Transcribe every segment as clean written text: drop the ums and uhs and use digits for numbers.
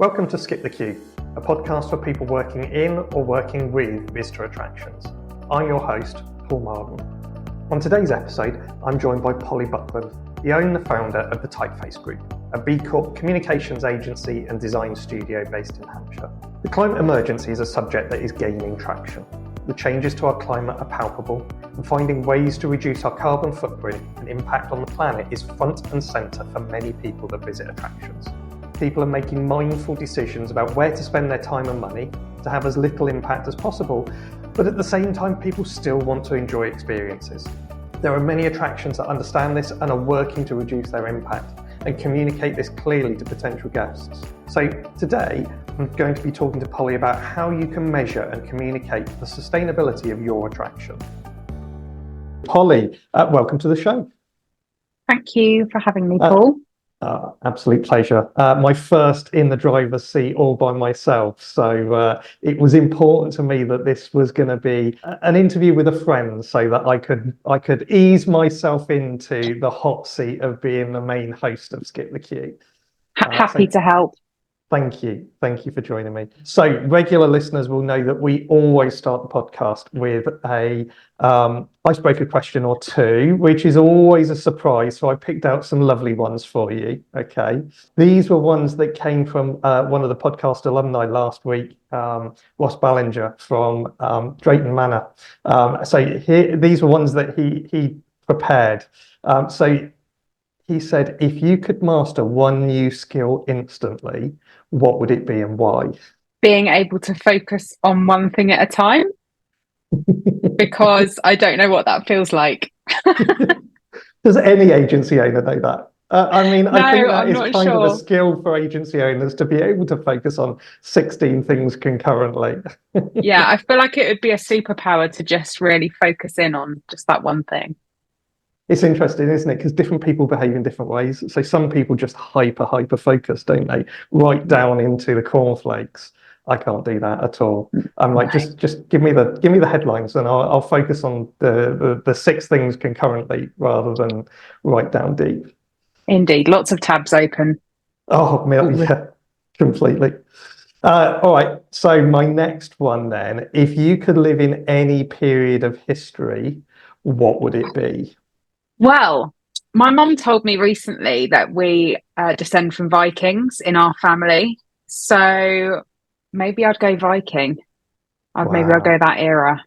Welcome to Skip the Queue, a podcast for people working in or working with visitor attractions. I'm your host, Paul Marden. On today's episode, I'm joined by Polly Buckland, the owner and founder of the Typeface Group, a BCorp communications agency and design studio based in Hampshire. The climate emergency is a subject that is gaining traction. The changes to our climate are palpable, and finding ways to reduce our carbon footprint and impact on the planet is front and centre for many people that visit attractions. People are making mindful decisions about where to spend their time and money to have as little impact as possible, but at the same time, people still want to enjoy experiences. There are many attractions that understand this and are working to reduce their impact and communicate this clearly to potential guests. So today, I'm going to be talking to Polly about how you can measure and communicate the sustainability of your attraction. Polly, welcome to the show. Thank you for having me, Paul. Absolute pleasure. My first in the driver's seat all by myself. So it was important to me that this was going to be an interview with a friend so that I could ease myself into the hot seat of being the main host of Skip the Queue. Happy to help. Thank you. Thank you for joining me. So regular listeners will know that we always start the podcast with a icebreaker question or two, which is always a surprise. So I picked out some lovely ones for you. Okay. These were ones that came from one of the podcast alumni last week, Ross Ballinger from Drayton Manor. These were ones that he prepared. So he said, if you could master one new skill instantly, what would it be and why? Being able to focus on one thing at a time, because I don't know what that feels like. Does any agency owner know that? I think that I'm is not kind sure. of a skill for agency owners to be able to focus on 16 things concurrently. Yeah, I feel like it would be a superpower to just really focus in on just that one thing. It's interesting, isn't it? Because different people behave in different ways. So some people just hyper focus, don't they? Right down into the cornflakes. I can't do that at all. I'm like, just give me the headlines, and I'll focus on the six things concurrently rather than right down deep. Indeed, lots of tabs open. Oh, yeah, completely. All right. So my next one then, if you could live in any period of history, what would it be? Well, my mum told me recently that we descend from Vikings in our family. So maybe I'd go Viking. Maybe I'll go that era.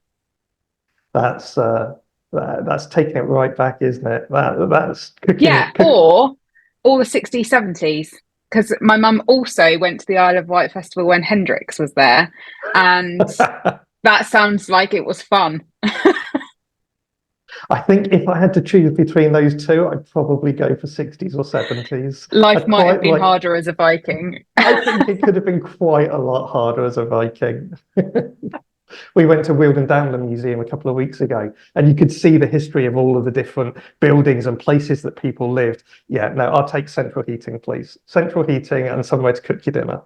That's taking it right back, isn't it? That's cooking. Yeah, or all the 60s, 70s. Because my mum also went to the Isle of Wight Festival when Hendrix was there. And that sounds like it was fun. I think if I had to choose between those two, I'd probably go for 60s or 70s. Life might have been harder as a Viking. I think it could have been quite a lot harder as a Viking. We went to Weald and Downland Museum a couple of weeks ago, and you could see the history of all of the different buildings and places that people lived. Yeah, no, I'll take central heating, please. Central heating and somewhere to cook your dinner.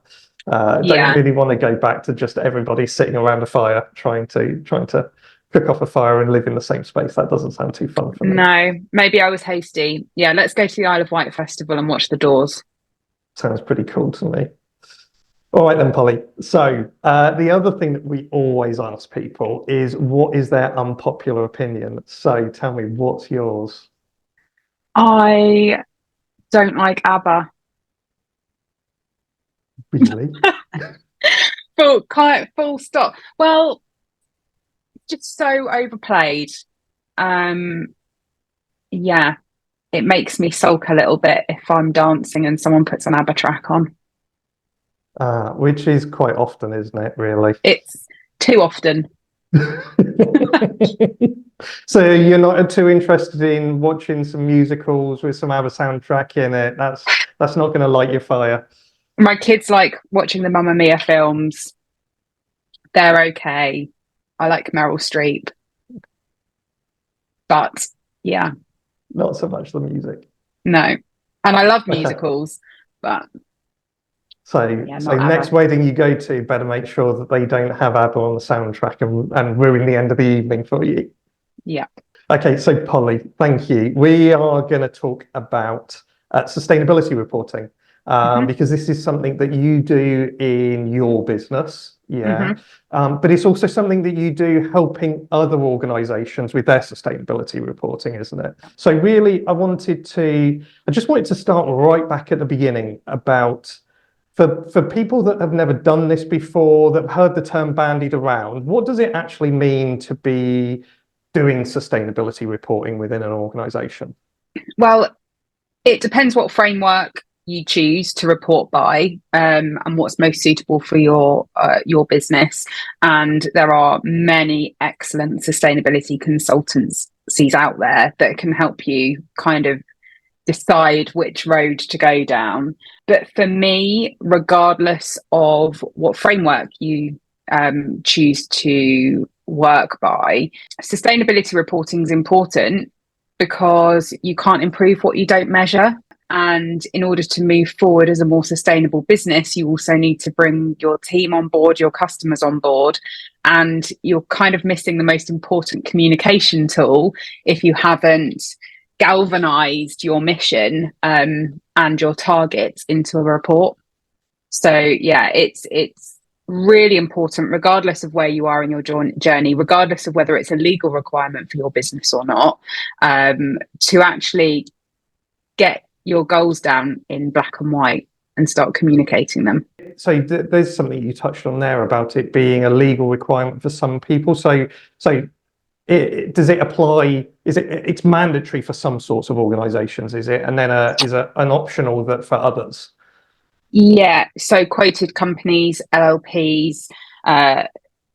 Don't really want to go back to just everybody sitting around a fire trying to cook off a fire and live in the same space. That doesn't sound too fun for me. No, maybe I was hasty. Yeah, let's go to the Isle of Wight Festival and watch the Doors. Sounds pretty cool to me. All right then, Polly. So the other thing that we always ask people is, what is their unpopular opinion? So tell me, what's yours? I don't like ABBA. Really? Full stop. Well, just so overplayed. Yeah, it makes me sulk a little bit if I'm dancing and someone puts an ABBA track on. Which is quite often, isn't it, really? It's too often. So you're not too interested in watching some musicals with some ABBA soundtrack in it? That's not going to light your fire. My kids like watching the Mamma Mia films. They're okay. I like Meryl Streep. But yeah. Not so much the music. No. And I love musicals, but So next wedding you go to, better make sure that they don't have ABBA on the soundtrack and ruin the end of the evening for you. Yeah. Okay, so Polly, thank you. We are going to talk about sustainability reporting. Mhm. because this is something that you do in your business. Yeah. Mhm. But it's also something that you do helping other organizations with their sustainability reporting, isn't it? So really, I just wanted to start right back at the beginning about for people that have never done this before, that have heard the term bandied around, what does it actually mean to be doing sustainability reporting within an organization? Well, it depends what framework you choose to report by, and what's most suitable for your business. And there are many excellent sustainability consultancies out there that can help you kind of decide which road to go down. But for me, regardless of what framework you choose to work by, sustainability reporting is important because you can't improve what you don't measure. And in order to move forward as a more sustainable business, you also need to bring your team on board, your customers on board. And you're kind of missing the most important communication tool if you haven't galvanized your mission and your targets into a report. So yeah, it's really important, regardless of where you are in your journey, regardless of whether it's a legal requirement for your business or not, to actually get your goals down in black and white and start communicating them. So there's something you touched on there about it being a legal requirement for some people. So does it apply? It's mandatory for some sorts of organizations, is it? And then is an optional that for others? Yeah, so quoted companies, LLPs,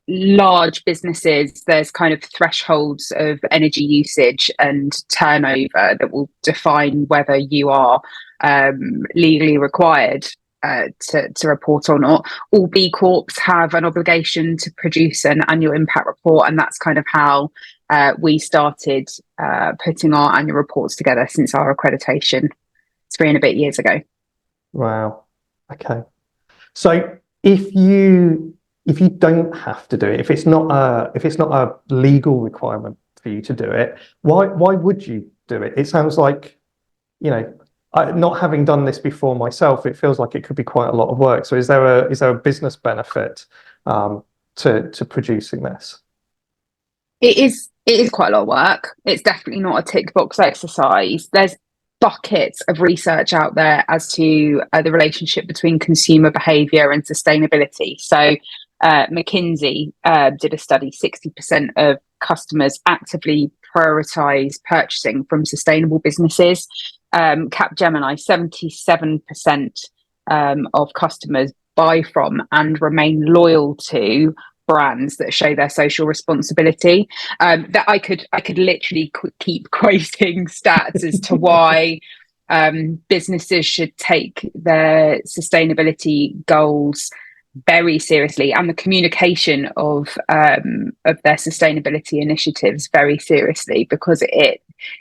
large businesses, there's kind of thresholds of energy usage and turnover that will define whether you are legally required to report or not. All B Corps have an obligation to produce an annual impact report, and that's kind of how we started putting our annual reports together since our accreditation 3 and a bit years ago. Wow. Okay. So if you don't have to do it, if it's not a legal requirement for you to do it, why would you do it? It sounds like, not having done this before myself, it feels like it could be quite a lot of work. So is there a business benefit to producing this? It is quite a lot of work. It's definitely not a tick box exercise. There's buckets of research out there as to the relationship between consumer behavior and sustainability. So McKinsey did a study. 60% of customers actively prioritize purchasing from sustainable businesses. Capgemini, 77% of customers buy from and remain loyal to brands that show their social responsibility. That I could literally keep quoting stats as to why businesses should take their sustainability goals very seriously, and the communication of their sustainability initiatives very seriously, because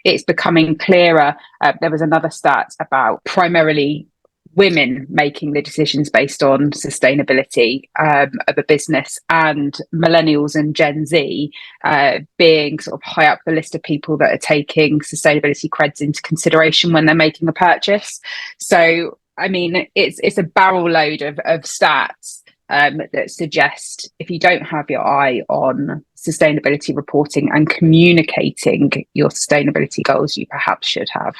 it's becoming clearer. There was another stat about primarily women making the decisions based on sustainability of a business, and millennials and Gen Z being sort of high up the list of people that are taking sustainability creds into consideration when they're making a purchase. So, I mean, it's a barrel load of stats that suggest if you don't have your eye on sustainability reporting and communicating your sustainability goals, you perhaps should have.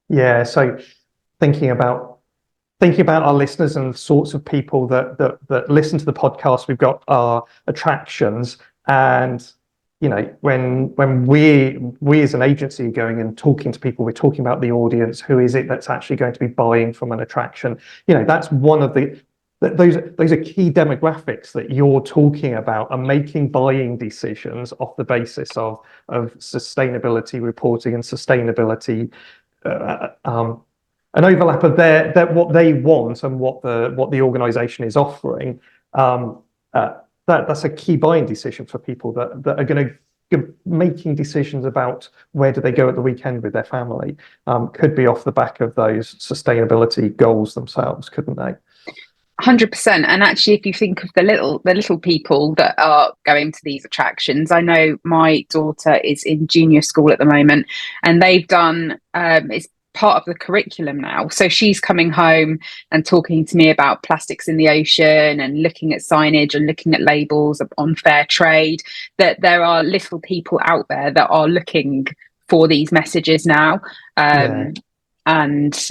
Yeah. So thinking about our listeners and the sorts of people that listen to the podcast, we've got our attractions, and when we as an agency are going and talking to people, we're talking about the audience. Who is it that's actually going to be buying from an attraction? That's one of those are key demographics that you're talking about, and making buying decisions off the basis of sustainability reporting and sustainability. An overlap of their what they want and what the organization is offering. That's a key buying decision for people that are going to making decisions about where do they go at the weekend with their family. Could be off the back of those sustainability goals themselves, couldn't they? 100%. And actually, if you think of the little people that are going to these attractions, I know my daughter is in junior school at the moment, and they've done it's part of the curriculum now. So she's coming home and talking to me about plastics in the ocean and looking at signage and looking at labels on fair trade, that there are little people out there that are looking for these messages now. And it's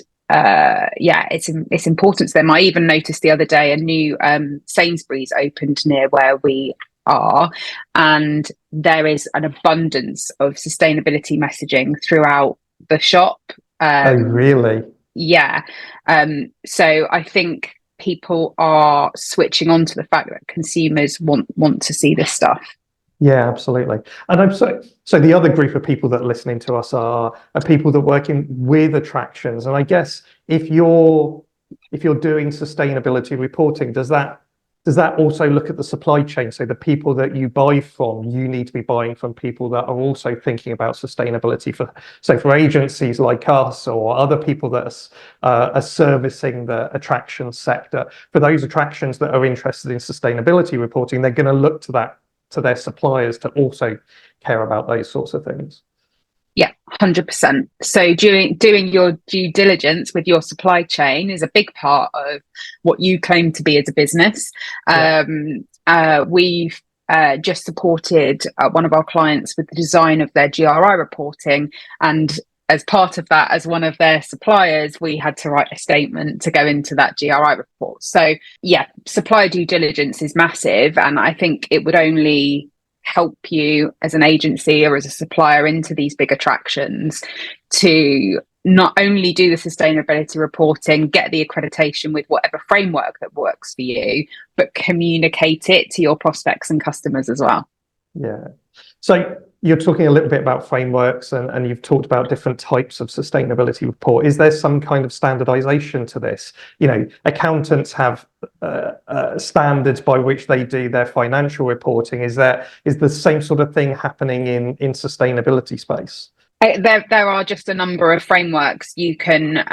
important to them. I even noticed the other day a new Sainsbury's opened near where we are, and there is an abundance of sustainability messaging throughout the shop. Oh, really? Yeah. So I think people are switching on to the fact that consumers want to see this stuff. Yeah, absolutely. And I'm so the other group of people that are listening to us are people that are working with attractions. And I guess if you're doing sustainability reporting, does that also look at the supply chain? So the people that you buy from, you need to be buying from people that are also thinking about sustainability. For agencies like us or other people that are servicing the attraction sector, for those attractions that are interested in sustainability reporting, they're going to look to their suppliers to also care about those sorts of things. Yeah, 100%. So doing your due diligence with your supply chain is a big part of what you claim to be as a business. We've just supported one of our clients with the design of their GRI reporting, and as part of that, as one of their suppliers, we had to write a statement to go into that GRI report. So yeah, supplier due diligence is massive, and I think it would only help you as an agency or as a supplier into these big attractions to not only do the sustainability reporting, get the accreditation with whatever framework that works for you, but communicate it to your prospects and customers as well. Yeah. So you're talking a little bit about frameworks and you've talked about different types of sustainability report. Is there some kind of standardization to this? You know, accountants have standards by which they do their financial reporting. Is the same sort of thing happening in sustainability space? There are just a number of frameworks you can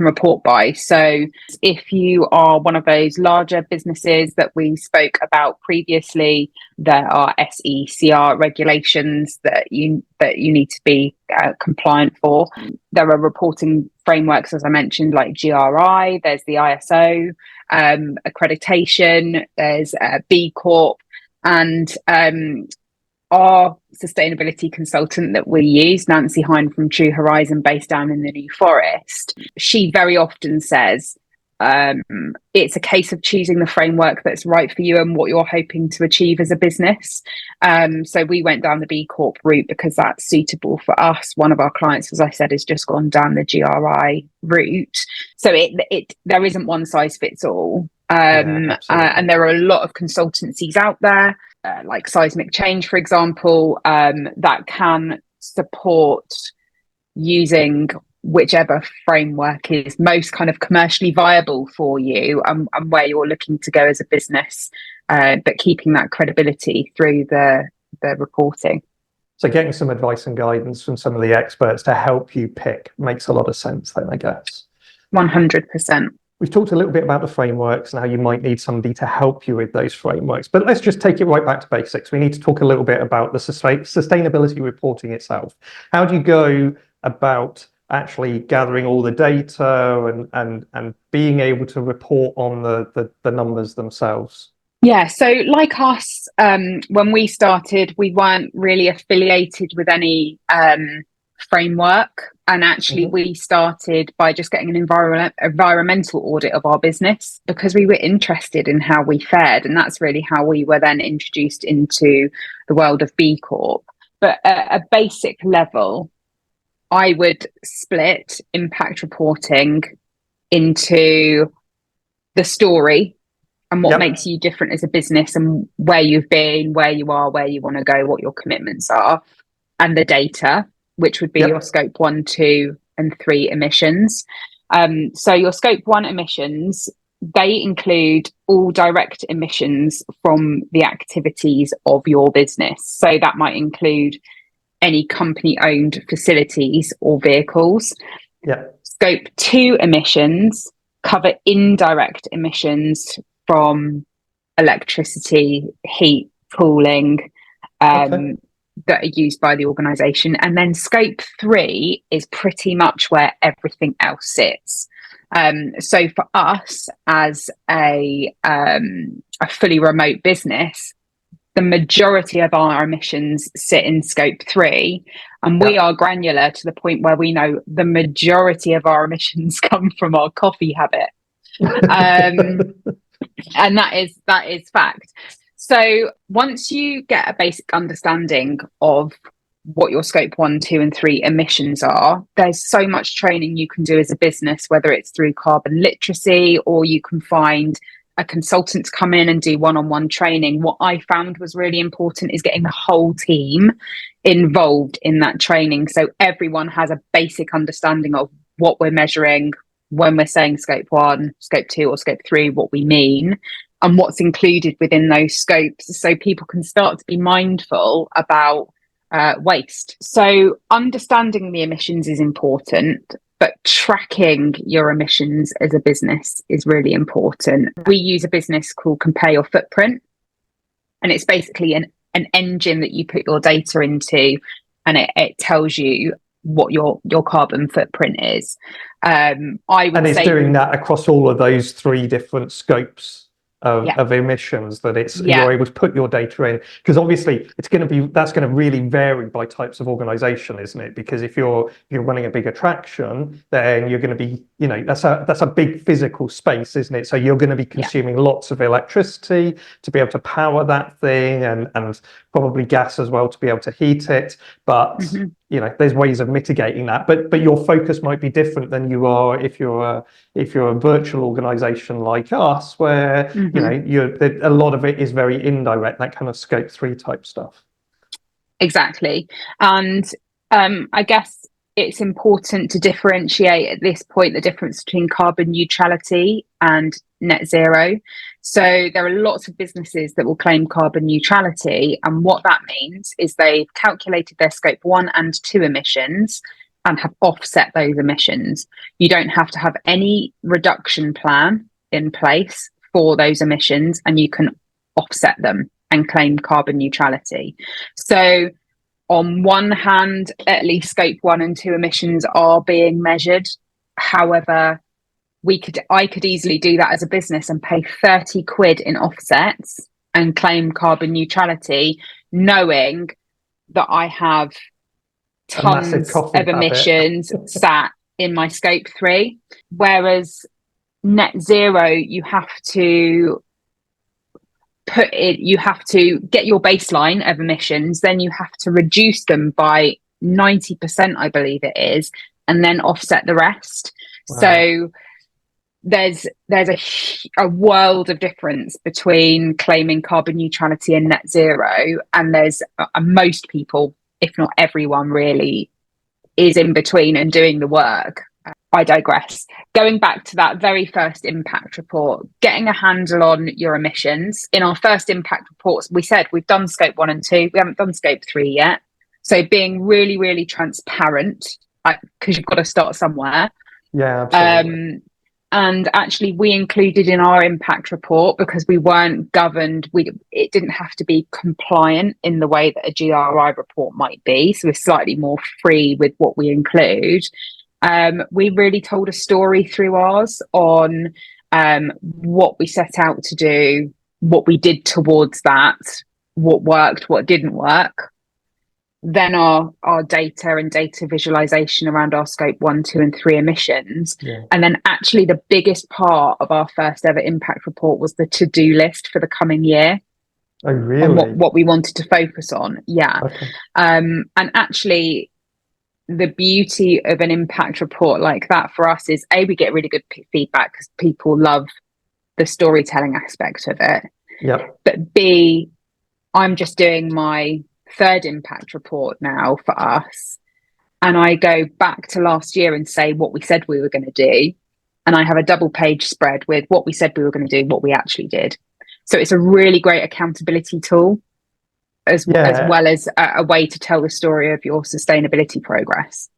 report by. So if you are one of those larger businesses that we spoke about previously, there are SECR regulations that you need to be compliant for. There are reporting frameworks, as I mentioned, like GRI. There's the ISO accreditation. There's BCorp, and our sustainability consultant that we use, Nancy Hine from True Horizon, based down in the New Forest, she very often says it's a case of choosing the framework that's right for you and what you're hoping to achieve as a business. So we went down the BCorp route because that's suitable for us. One of our clients, as I said, has just gone down the GRI route. So there isn't one size fits all. And there are a lot of consultancies out there, like Seismic Change, for example, that can support using whichever framework is most kind of commercially viable for you and where you're looking to go as a business, but keeping that credibility through the reporting. So getting some advice and guidance from some of the experts to help you pick makes a lot of sense then, I guess. 100%. We've talked a little bit about the frameworks and how you might need somebody to help you with those frameworks, but let's just take it right back to basics. We need to talk a little bit about the sustainability reporting itself. How do you go about actually gathering all the data and being able to report on the numbers themselves? Yeah, so like us, when we started, we weren't really affiliated with any framework. And actually, we started by just getting an environmental audit of our business because we were interested in how we fared. And that's really how we were then introduced into the world of BCorp. But at a basic level, I would split impact reporting into the story and what makes you different as a business and where you've been, where you are, where you want to go, what your commitments are, and the data, which would be your scope 1, 2, and 3 emissions. So your scope 1 emissions, they include all direct emissions from the activities of your business. So that might include any company-owned facilities or vehicles. Scope 2 emissions cover indirect emissions from electricity, heat, cooling, that are used by the organisation. And then scope 3 is pretty much where everything else sits. So for us as a fully remote business, the majority of our emissions sit in scope 3, and we are granular to the point where we know the majority of our emissions come from our coffee habit. And that is fact. So once you get a basic understanding of what your scope 1, 2 and 3 emissions are, there's so much training you can do as a business, whether it's through carbon literacy or you can find a consultant to come in and do one-on-one training. What I found was really important is getting the whole team involved in that training, so everyone has a basic understanding of what we're measuring when we're saying scope 1, scope 2 or scope 3, what we mean and what's included within those scopes, so people can start to be mindful about waste. So understanding the emissions is important, but tracking your emissions as a business is really important. We use a business called Compare Your Footprint, and it's basically an engine that you put your data into, and it tells you what your carbon footprint is. And it's doing that across all of those 3 different scopes of emissions, that you're able to put your data in, because obviously that's going to really vary by types of organization, isn't it? Because if you're running a big attraction, then you're going to be, that's a big physical space, isn't it? So you're going to be consuming lots of electricity to be able to power that thing, and probably gas as well to be able to heat it. But there's ways of mitigating that, but your focus might be different than you are if you're a virtual organization like us, where a lot of it is very indirect, that kind of scope 3 type stuff. Exactly. And I guess it's important to differentiate at this point the difference between carbon neutrality and net zero. So there are lots of businesses that will claim carbon neutrality, and what that means is they've calculated their scope 1 and 2 emissions and have offset those emissions. You don't have to have any reduction plan in place for those emissions, and you can offset them and claim carbon neutrality. So on one hand, at least scope 1 and 2 emissions are being measured. However, I could easily do that as a business and pay 30 quid in offsets and claim carbon neutrality, knowing that I have tons of emissions sat in my scope 3. Whereas net zero, you have to get your baseline of emissions, then you have to reduce them by 90%, I believe it is, and then offset the rest. Wow. So there's a world of difference between claiming carbon neutrality and net zero, and there's most people, if not everyone really, is in between and doing the work. I digress. Going back to that very first impact report, getting a handle on your emissions. In our first impact reports, we said we've done scope 1 and 2. We haven't done scope 3 yet. So being really, really transparent, because you've got to start somewhere. Yeah, absolutely. And actually, we included in our impact report, because we weren't governed, it didn't have to be compliant in the way that a GRI report might be. So we're slightly more free with what we include. We really told a story through ours on what we set out to do, what we did towards that, what worked, what didn't work. Then our data and data visualization around our scope 1, 2 and 3 emissions. Yeah. And then actually the biggest part of our first ever impact report was the to-do list for the coming year. Oh, really? And what we wanted to focus on. Yeah. Okay. And actually, the beauty of an impact report like that for us is we get really good feedback because people love the storytelling aspect of it. Yep. But B, I'm just doing my third impact report now for us, and I go back to last year and say what we said we were going to do, and I have a double page spread with what we said we were going to do, what we actually did. So it's a really great accountability tool as well as a way to tell the story of your sustainability progress.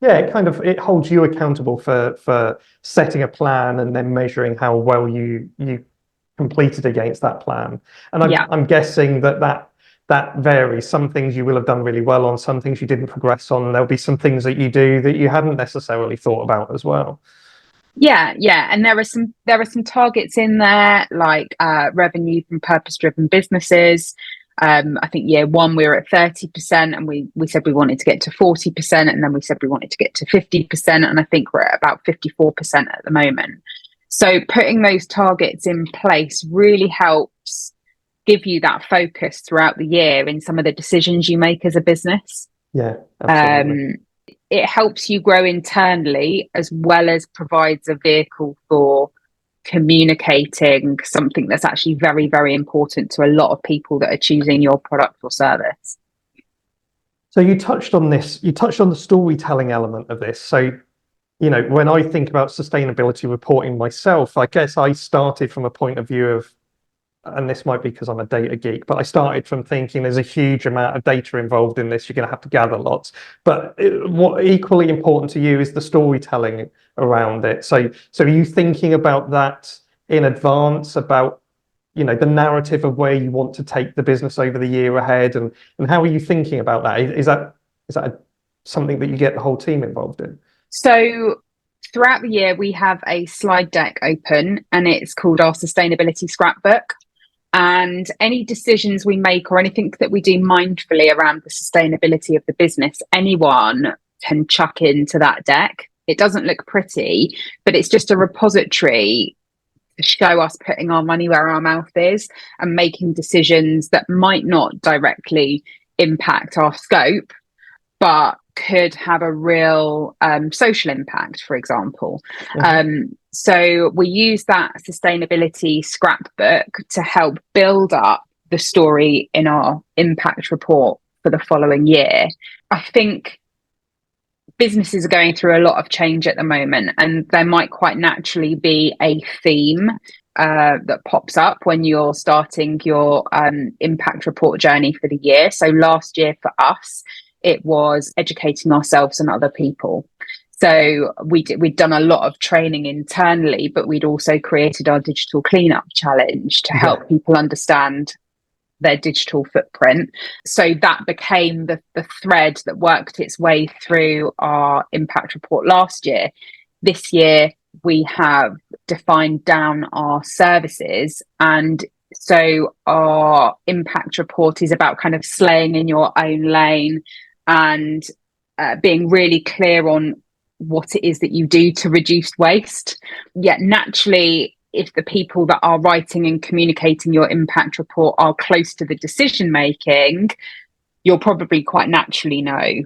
Yeah, it holds you accountable for setting a plan and then measuring how well you completed against that plan. And I'm guessing that that varies. Some things you will have done really well on, some things you didn't progress on, and there'll be some things that you do that you hadn't necessarily thought about as well. Yeah, and there are some targets in there, like revenue from purpose-driven businesses. I think year one we were at 30%, and we said we wanted to get to 40%, and then we said we wanted to get to 50%, and I think we're at about 54% at the moment. So putting those targets in place really helps give you that focus throughout the year in some of the decisions you make as a business. Yeah, absolutely. It helps you grow internally, as well as provides a vehicle for communicating something that's actually very, very important to a lot of people that are choosing your product or service. So you touched on this, you touched on the storytelling element of this. So, when I think about sustainability reporting myself, I guess I started from a point of view of, and this might be because I'm a data geek, but I started from thinking there's a huge amount of data involved in this. You're going to have to gather lots. But what equally important to you is the storytelling around it. So are you thinking about that in advance, about the narrative of where you want to take the business over the year ahead, and how are you thinking about that? Is that something that you get the whole team involved in? So throughout the year, we have a slide deck open, and it's called our sustainability scrapbook. And any decisions we make or anything that we do mindfully around the sustainability of the business, anyone can chuck into that deck. It doesn't look pretty, but it's just a repository to show us putting our money where our mouth is and making decisions that might not directly impact our scope, but could have a real social impact, for example. So we use that sustainability scrapbook to help build up the story in our impact report for the following year. I think businesses are going through a lot of change at the moment, and there might quite naturally be a theme that pops up when you're starting your impact report journey for the year. So last year for us, it was educating ourselves and other people. So we'd done a lot of training internally, but we'd also created our digital cleanup challenge to help people understand their digital footprint. So that became the thread that worked its way through our impact report last year. This year, we have defined down our services, and so our impact report is about kind of slaying in your own lane and being really clear on what it is that you do to reduce waste. Yet naturally, if the people that are writing and communicating your impact report are close to the decision making, you'll probably quite naturally know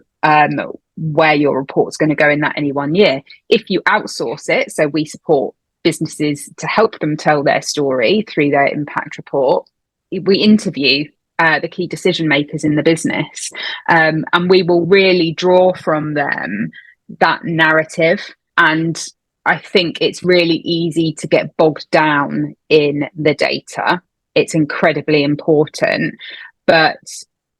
where your report's going to go in that any one year. If you outsource it, so we support businesses to help them tell their story through their impact report, we interview the key decision makers in the business, and we will really draw from them that narrative. And I think it's really easy to get bogged down in the data. It's incredibly important, but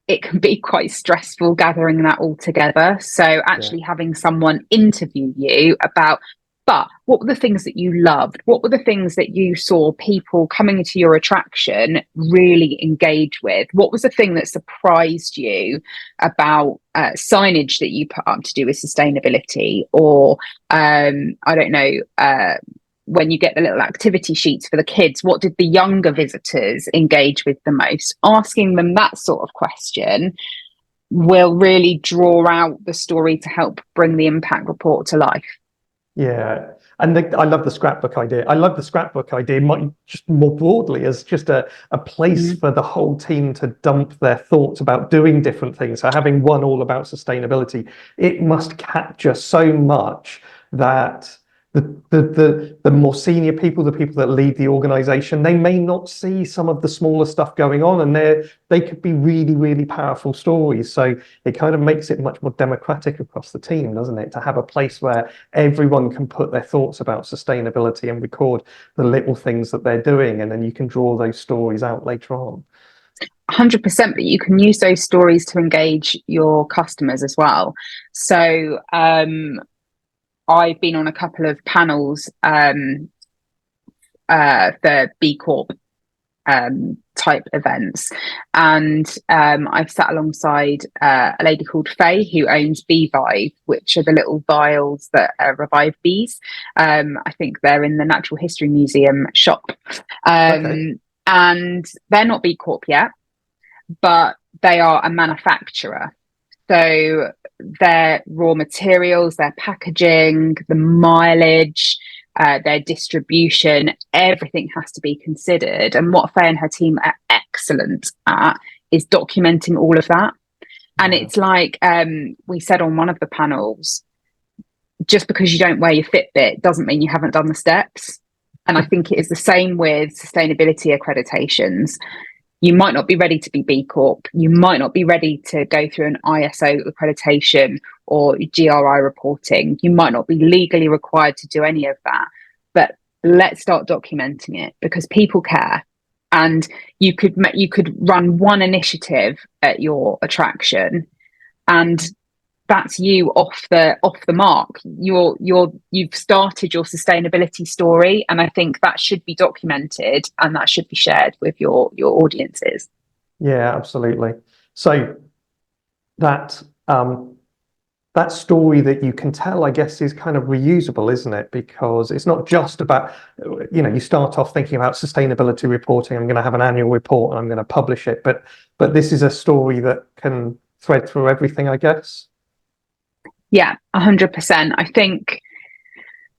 it can be quite stressful gathering that all together. So actually having someone interview you about, but what were the things that you loved? What were the things that you saw people coming to your attraction really engage with? What was the thing that surprised you about signage that you put up to do with sustainability? Or, I don't know, when you get the little activity sheets for the kids, what did the younger visitors engage with the most? Asking them that sort of question will really draw out the story to help bring the impact report to life. Yeah, and I love the scrapbook idea. I love the scrapbook idea just more broadly as just a place for the whole team to dump their thoughts about doing different things. So having one all about sustainability, it must capture so much that the more senior people, the people that lead the organization, they may not see some of the smaller stuff going on, and they could be really, really powerful stories. So it kind of makes it much more democratic across the team, doesn't it? To have a place where everyone can put their thoughts about sustainability and record the little things that they're doing, and then you can draw those stories out later on. 100%, but you can use those stories to engage your customers as well. So I've been on a couple of panels for BCorp, type events. And I've sat alongside a lady called Faye who owns Bee Vive, which are the little vials that revive bees. I think they're in the Natural History Museum shop. Okay. And they're not BCorp yet, but they are a manufacturer. So their raw materials, their packaging, the mileage, their distribution, everything has to be considered. And what Faye and her team are excellent at is documenting all of that. And it's like we said on one of the panels, just because you don't wear your Fitbit doesn't mean you haven't done the steps. And I think it is the same with sustainability accreditations. You might not be ready to be B Corp. You might not be ready to go through an ISO accreditation or GRI reporting. You might not be legally required to do any of that. But let's start documenting it, because people care. And you could run one initiative at your attraction, and that's you off the mark. You've started your sustainability story, and I think that should be documented and that should be shared with your audiences. Yeah, absolutely. So that that story that you can tell, I guess, is kind of reusable, isn't it? Because it's not just about, you start off thinking about sustainability reporting. I'm going to have an annual report and I'm going to publish it, but this is a story that can thread through everything, I guess. Yeah, 100%. I think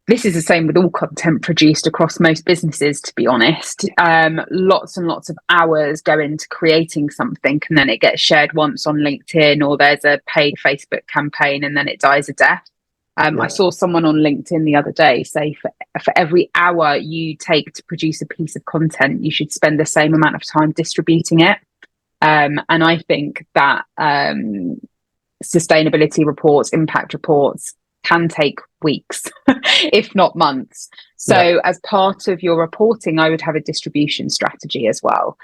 this is the same with all content produced across most businesses, to be honest. Lots and lots of hours go into creating something, and then it gets shared once on LinkedIn, or there's a paid Facebook campaign, and then it dies a death. I saw someone on LinkedIn the other day say for every hour you take to produce a piece of content, you should spend the same amount of time distributing it. And I think that sustainability reports, impact reports can take weeks, if not months. So as part of your reporting, I would have a distribution strategy as well.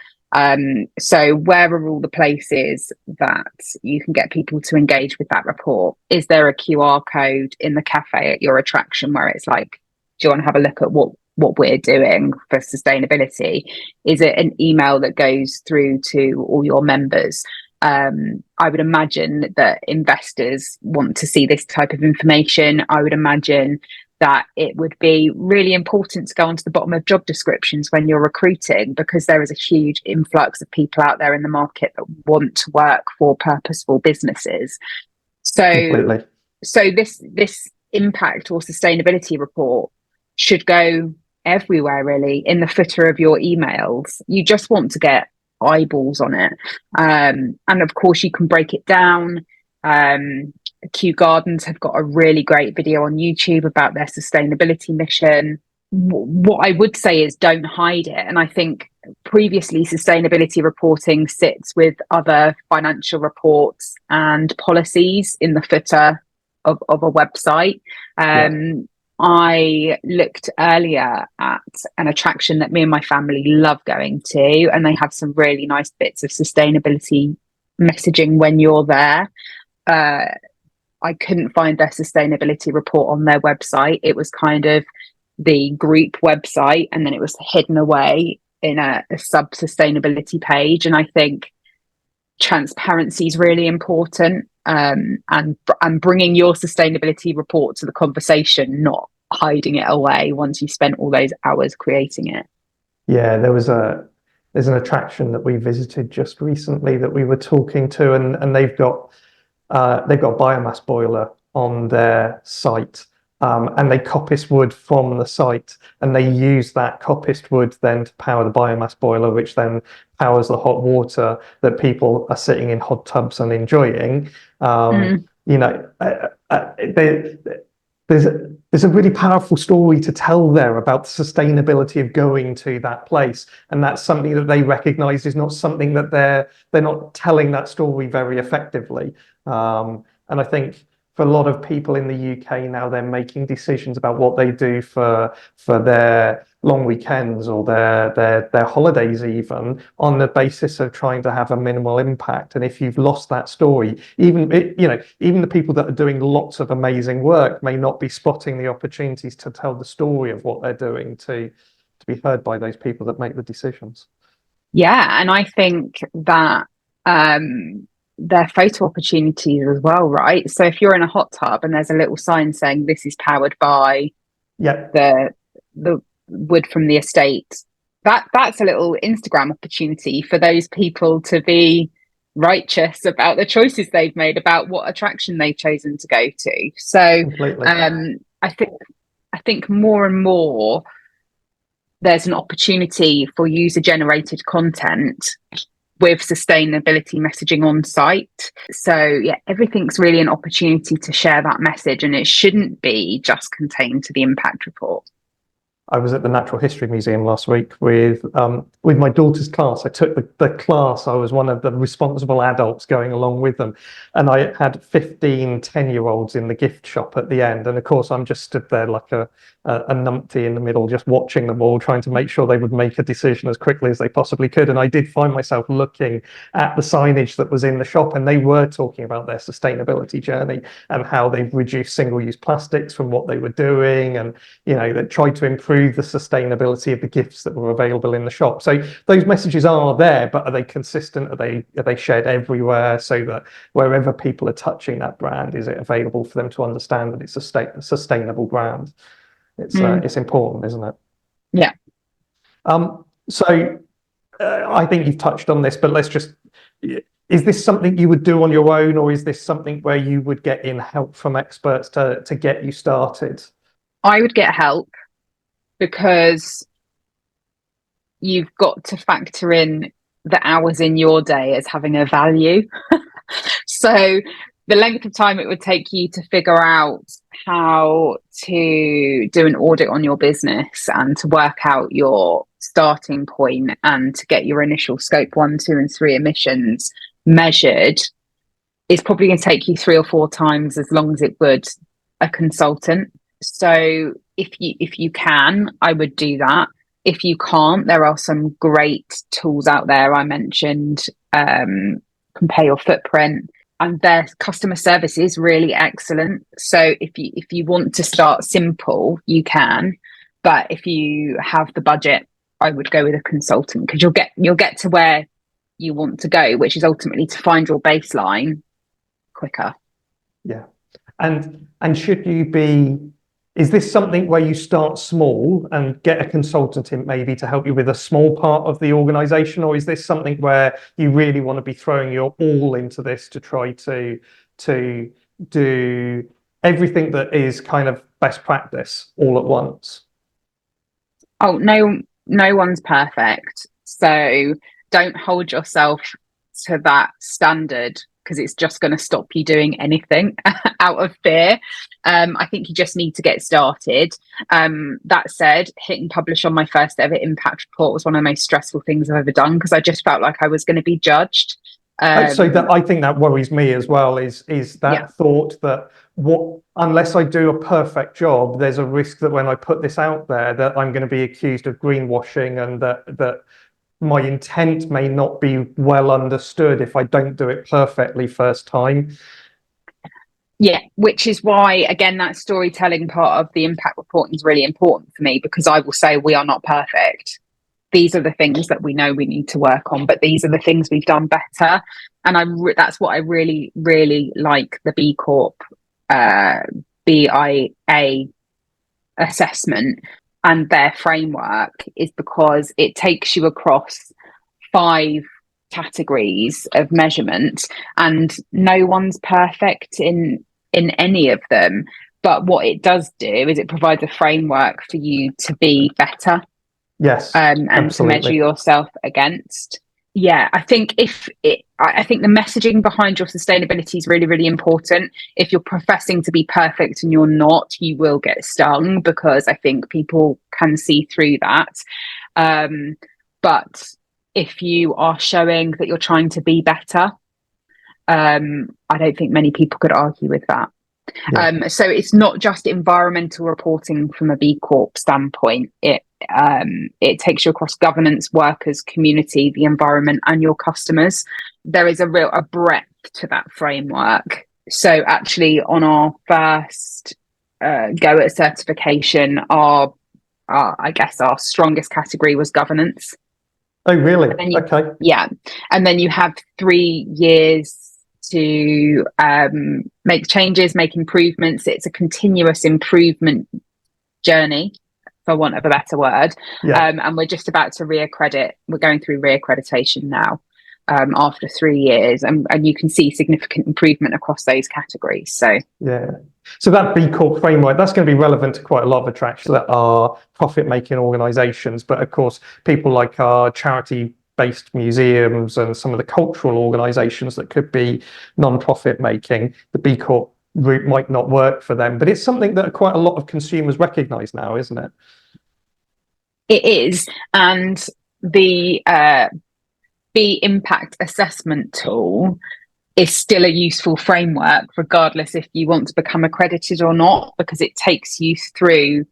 So where are all the places that you can get people to engage with that report? Is there a QR code in the cafe at your attraction where it's like, do you want to have a look at what we're doing for sustainability? Is it an email that goes through to all your members? I would imagine that investors want to see this type of information. I would imagine that it would be really important to go onto the bottom of job descriptions when you're recruiting, because there is a huge influx of people out there in the market that want to work for purposeful businesses. So this impact or sustainability report should go everywhere, really, in the footer of your emails. You just want to get eyeballs on it. And of course, you can break it down. Kew Gardens have got a really great video on YouTube about their sustainability mission. What I would say is don't hide it. And I think previously sustainability reporting sits with other financial reports and policies in the footer of a website. I looked earlier at an attraction that me and my family love going to, and they have some really nice bits of sustainability messaging when you're there. I couldn't find their sustainability report on their website. It was kind of the group website, and then it was hidden away in a sub-sustainability page. And I think transparency is really important, and bringing your sustainability report to the conversation, not hiding it away once you've spent all those hours creating it. Yeah, there's an attraction that we visited just recently that we were talking to, and they've got a biomass boiler on their site, and they coppice wood from the site, and they use that coppiced wood then to power the biomass boiler, which then powers the hot water that people are sitting in hot tubs and enjoying. There's a really powerful story to tell there about the sustainability of going to that place, and that's something that they recognize is not something that they're not telling that story very effectively. And I think for a lot of people in the UK now, they're making decisions about what they do for their long weekends or their holidays, even on the basis of trying to have a minimal impact. And if you've lost that story, even the people that are doing lots of amazing work may not be spotting the opportunities to tell the story of what they're doing to be heard by those people that make the decisions. Yeah, and I think that there are photo opportunities as well, right? So if you're in a hot tub and there's a little sign saying this is powered by Yeah, the wood from the estate, that's a little Instagram opportunity for those people to be righteous about the choices they've made, about what attraction they've chosen to go to. So completely. I think more and more there's an opportunity for user generated content with sustainability messaging on site. So yeah, everything's really an opportunity to share that message, and it shouldn't be just contained to the impact report. I was at the Natural History Museum last week with my daughter's class. I took the class. I was one of the responsible adults going along with them. And I had 15 10-year-olds in the gift shop at the end. And of course, I'm just stood there like a numpty in the middle, just watching them all, trying to make sure they would make a decision as quickly as they possibly could. And I did find myself looking at the signage that was in the shop, and they were talking about their sustainability journey and how they've reduced single-use plastics from what they were doing, and that tried to improve the sustainability of the gifts that were available in the shop. So those messages are there, but are they consistent? Are they shared everywhere, so that wherever people are touching that brand, is it available for them to understand that it's a sustainable brand? It's important, isn't it? Yeah. So I think you've touched on this, but is this something you would do on your own, or is this something where you would get in help from experts to get you started? I would get help, because you've got to factor in the hours in your day as having a value. So the length of time it would take you to figure out how to do an audit on your business and to work out your starting point and to get your initial scope 1, 2, and 3 emissions measured is probably going to take you 3 or 4 times as long as it would a consultant. So if you can, I would do that. If you can't, there are some great tools out there. I mentioned Compare Your Footprint, and their customer service is really excellent. So if you want to start simple, you can. But if you have the budget, I would go with a consultant, because you'll get to where you want to go, which is ultimately to find your baseline quicker. Yeah. And is this something where you start small and get a consultant in maybe to help you with a small part of the organization, or is this something where you really want to be throwing your all into this to try to do everything that is kind of best practice all at once? Oh, no one's perfect. So don't hold yourself to that standard, because it's just going to stop you doing anything out of fear. I think you just need to get started. That said, hit and publish on my first ever impact report was one of the most stressful things I've ever done, because I just felt like I was going to be judged. So I think that worries me as well, is that thought that unless I do a perfect job, there's a risk that when I put this out there that I'm going to be accused of greenwashing, and that my intent may not be well understood if I don't do it perfectly first time. Yeah, which is why, again, that storytelling part of the impact reporting is really important for me, because I will say we are not perfect. These are the things that we know we need to work on, but these are the things we've done better. And that's what I really, really like the BCorp BIA assessment and their framework, is because it takes you across 5 categories of measurement, and no one's perfect in any of them. But what it does do is it provides a framework for you to be better. Yes, and absolutely. To measure yourself against. Yeah, I think the messaging behind your sustainability is really, really important. If you're professing to be perfect and you're not, you will get stung, because I think people can see through that. But if you are showing that you're trying to be better, I don't think many people could argue with that. Yeah. So it's not just environmental reporting from a B Corp standpoint. It takes you across governance, workers, community, the environment, and your customers. There is a breadth to that framework. So actually, on our first go at certification, our strongest category was governance. Oh, really? Okay. Yeah. And then you have 3 years to make changes, make improvements. It's a continuous improvement journey, for want of a better word. Yeah. And we're just about to reaccredit. We're going through reaccreditation now after 3 years. And you can see significant improvement across those categories. So, yeah. So that BCorp framework, that's going to be relevant to quite a lot of attractions that are profit-making organisations. But of course, people like our charity-based museums and some of the cultural organisations that could be non-profit making, the BCorp route might not work for them. But it's something that quite a lot of consumers recognise now, isn't it? it is. And the impact assessment tool is still a useful framework, regardless if you want to become accredited or not, because it takes you through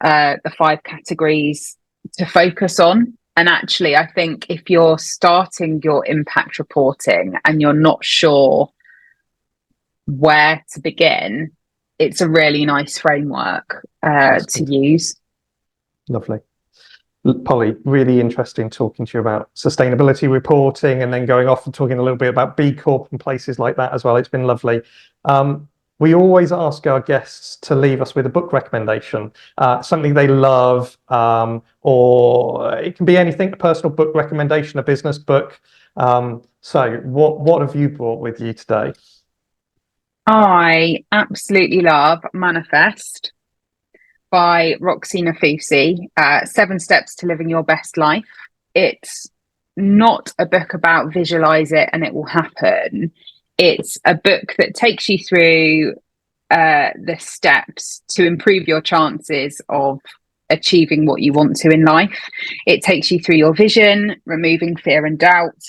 the 5 categories to focus on. And actually, I think if you're starting your impact reporting and you're not sure where to begin, it's a really nice framework to use. Lovely. Polly, really interesting talking to you about sustainability reporting and then going off and talking a little bit about BCorp and places like that as well. It's been lovely. We always ask our guests to leave us with a book recommendation, something they love, or it can be anything, a personal book recommendation, a business book. So what have you brought with you today? I absolutely love Manifest by Roxy Nafusi, 7 Steps to Living Your Best Life. It's not a book about visualize it and it will happen. It's a book that takes you through the steps to improve your chances of achieving what you want to in life. It takes you through your vision, removing fear and doubt,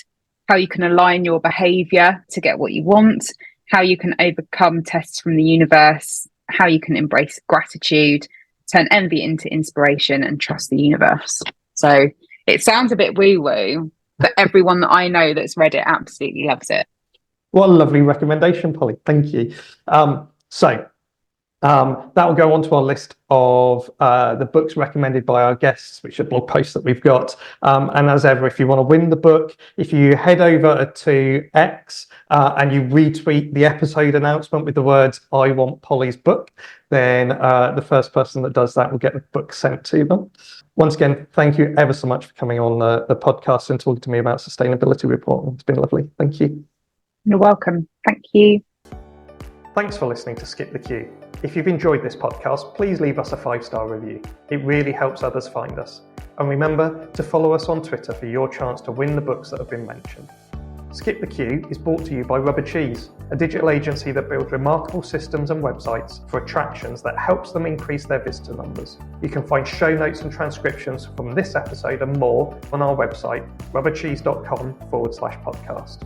how you can align your behavior to get what you want, how you can overcome tests from the universe, how you can embrace gratitude, turn envy into inspiration, and trust the universe. So it sounds a bit woo-woo, but everyone that I know that's read it absolutely loves it. What a lovely recommendation, Polly. Thank you. That will go onto our list of the books recommended by our guests, which are blog posts that we've got. And as ever, if you want to win the book, if you head over to X and you retweet the episode announcement with the words, "I want Polly's book," then the first person that does that will get the book sent to them. Once again, thank you ever so much for coming on the podcast and talking to me about sustainability reporting. It's been lovely. Thank you. You're welcome. Thank you. Thanks for listening to Skip the Queue. If you've enjoyed this podcast, please leave us a 5-star review. It really helps others find us. And remember to follow us on Twitter for your chance to win the books that have been mentioned. Skip the Queue is brought to you by Rubber Cheese, a digital agency that builds remarkable systems and websites for attractions that helps them increase their visitor numbers. You can find show notes and transcriptions from this episode and more on our website, rubbercheese.com/podcast.